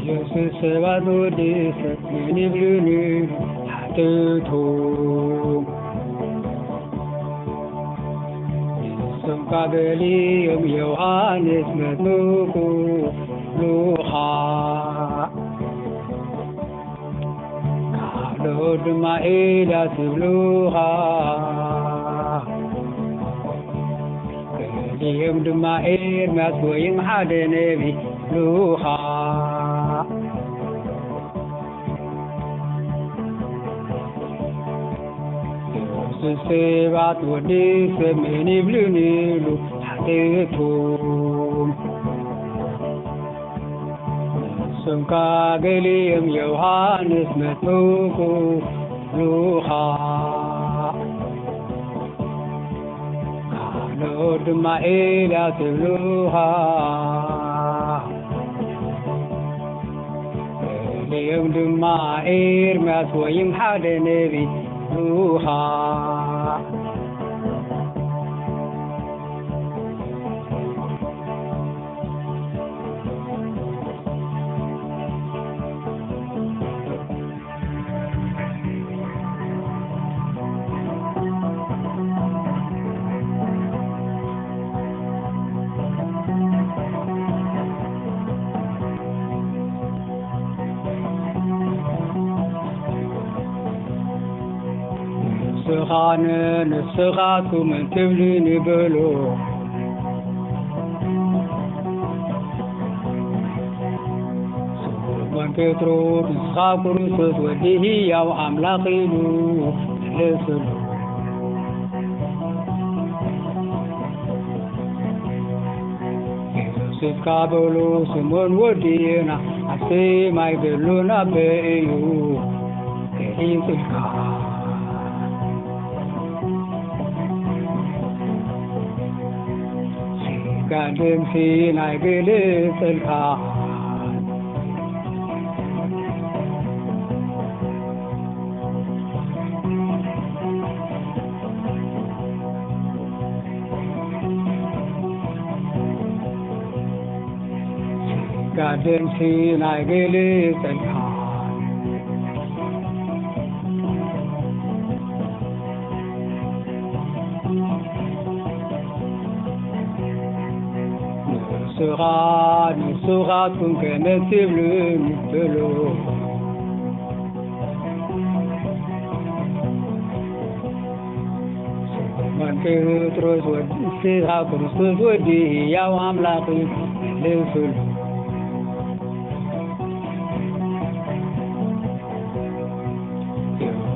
ሰባት ወዲ ሰብ ምን ይብሉኒ ሓተቱ ንሶም ካገሊኦም ዮሃንስ መጥምቁ ሉኻ ካልኦት ድማ ኤልያስ ይብሉኻ ገሊኦም ድማ ኤርምያስ ወይም ሓደ ነቢ ይብሉኻ ሰባት ወዲ ሰብ ምን ይብሉኒ ኢሉ ሓተቶም ንሶም ካገሊኦም ዮሃንስ መጥምቁ ይብሉኻ ካልኦት ድማ ኤልያስ ይብሉኻ ገሊኦም ድማ ኤርምያስ ወይም ሓደ ነቢ ይብሉኻ ንስኻነ ንስኻትኩም እንትብሉኒ በሎ ስምዖን ጴጥሮስ ንስኻ ክርስቶስ ወዲ ሕያው ኣምላኽ ኢሉ መለሰሉ ዮሴፍ ካበሎ ስምዖን ወዲና ኣብ ሰማይ ዘሎ ናበ እዩ ከይፅልካ ጋድምሲ ናይ ግልጽልካ ጋድምሲ ናይ ግልጽልካ ንስኻትኩም ከመይ ትብሉኒ በሎ ስምዖን ጴጥሮስ ንስኻ ክርስቶስ ወዲ ሕያው ኣምላኽ መለሰሉ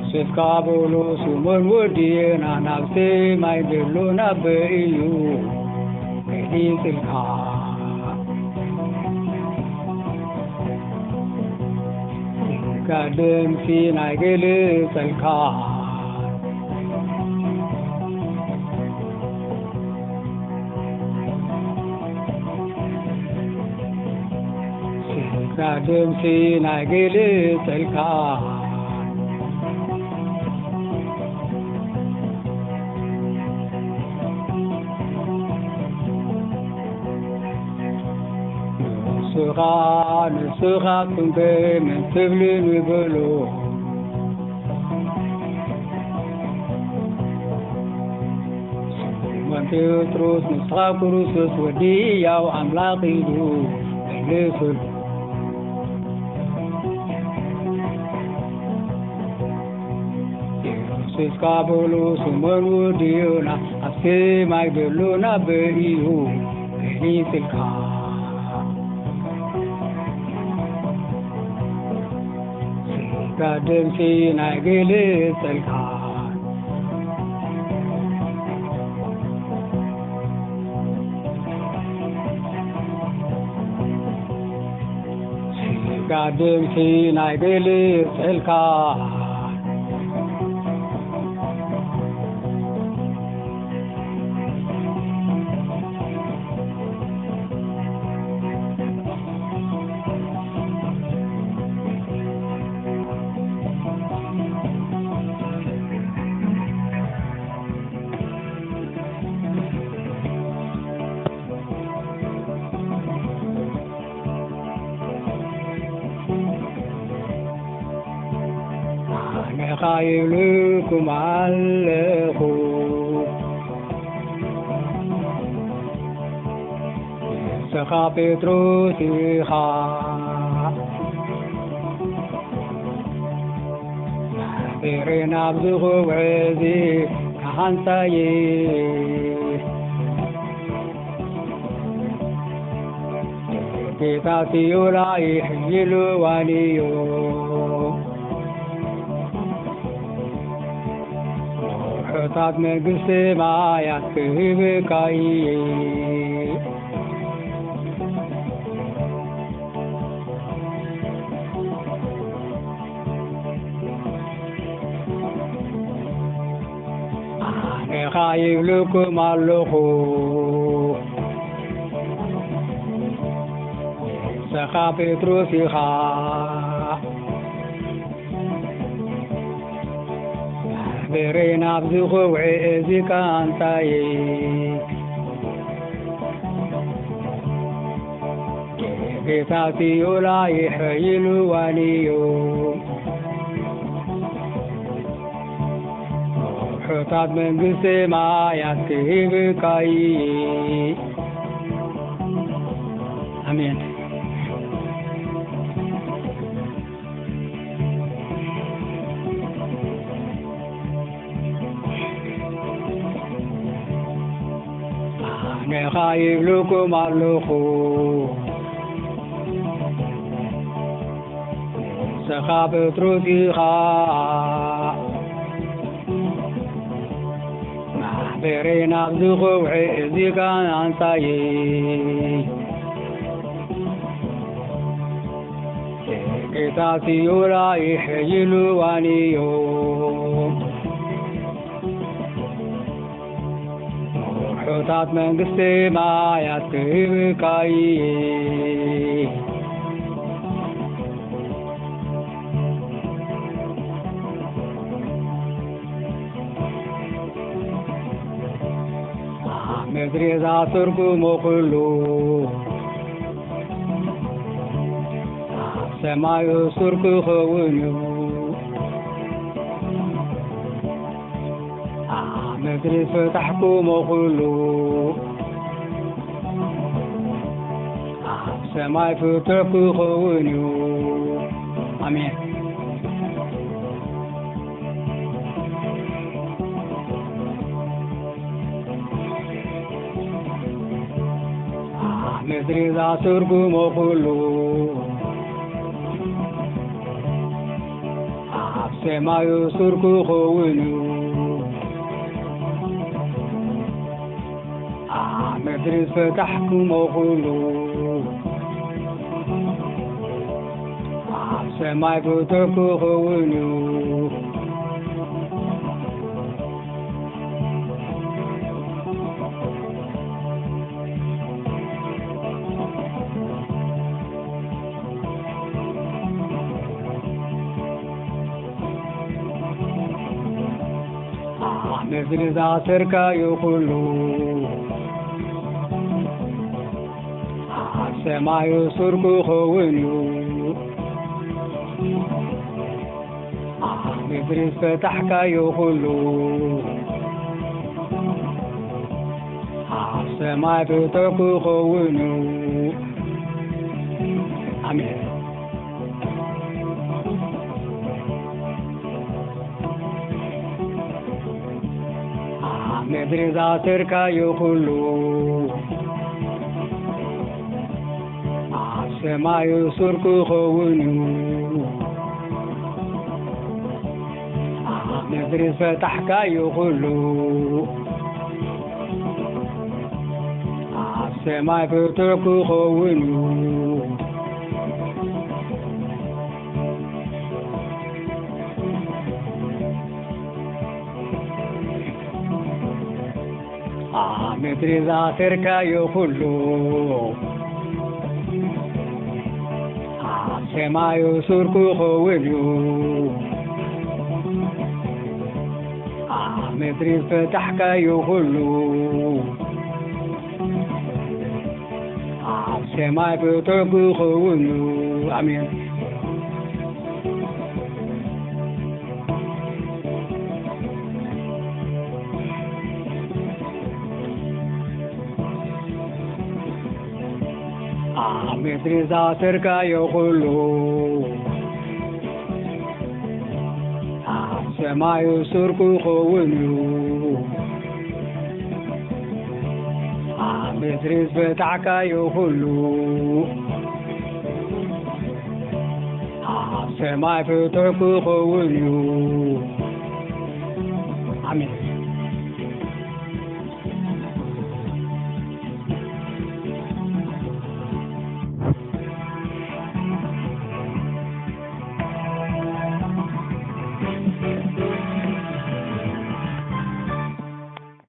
ዮሴፍ ካበሎ ስምዖን ወዲና ናብ ሰማይ ዘሎ ናበ እዩ ከይፅልካ ጋድምሲ ናይ ግልጽልካ ጋድምሲ ናይ ግልጽልካ ንስኻትኩም ከመይ ትብሉኒ በሎ ስምዖን ጴጥሮስ ንስኻ ክርስቶስ ወዲ ሕያው ኣምላኽ ኢሉ መለሰሉ ዮሴፍ ካበሎ ስምዖን ወዲና ኣብ ሰማይ ዘሎ ናበ እዩ ከይፅልካ ጋድምሲ ናይ ግልጽልካ ጋድምሲ ናይ ግልጽልካ خايلكم علقوا سخا بتروسي خا بيرنا بزغو عزي كحنسايي كتاتي ولاي حجلو وانيو حطات من قصة ما يكفي بكاي خايف لكم اللخو سخا بتروسي خا بيرينا بزخو وعزي كان تايك كتاتي ولا يحيلو وانيو حطات من قصة ما يكفي بكاي آمين أنا خايف لكم اللخو سخا بتروسي خا بيرينا بزخو وعزي كان عنصايي كتاتي ولا يحيلو وانيو حطات من قصة ما يكفي بكاي مدري إذا تركوا مقلو سما يسركوا خونيو مدري فتحكوا مقلو سما يفتحكوا خونيو آمين مدري إذا تركوا مقلو سما يسركوا خونيو مدري فتحكوا مقلو سما يفتحكوا خونيو مدري إذا تركا يقولوا سما يسركوا خونيو مدري فتحكا يقولوا سما يفتحكوا خونيو آمين مدري إذا تركا يقولوا سما يسركوا خونيو مدري فتحكا يقولوا سما يفتحكوا خونيو مدري إذا تركا يقولوا سما يسركوا خونيو مدري فتحكا يقولوا سما يفتحكوا خونيو آمين ምድሪ ዘሰርካዮ ኩሉ ኣብ ሰማዩ ስርኩ ይኸውን እዩ ኣብ ምድሪ ዝበታዕካዮ ኩሉ ኣብ ሰማይ ፍትሕኩ ይኸውን እዩ ኣሜን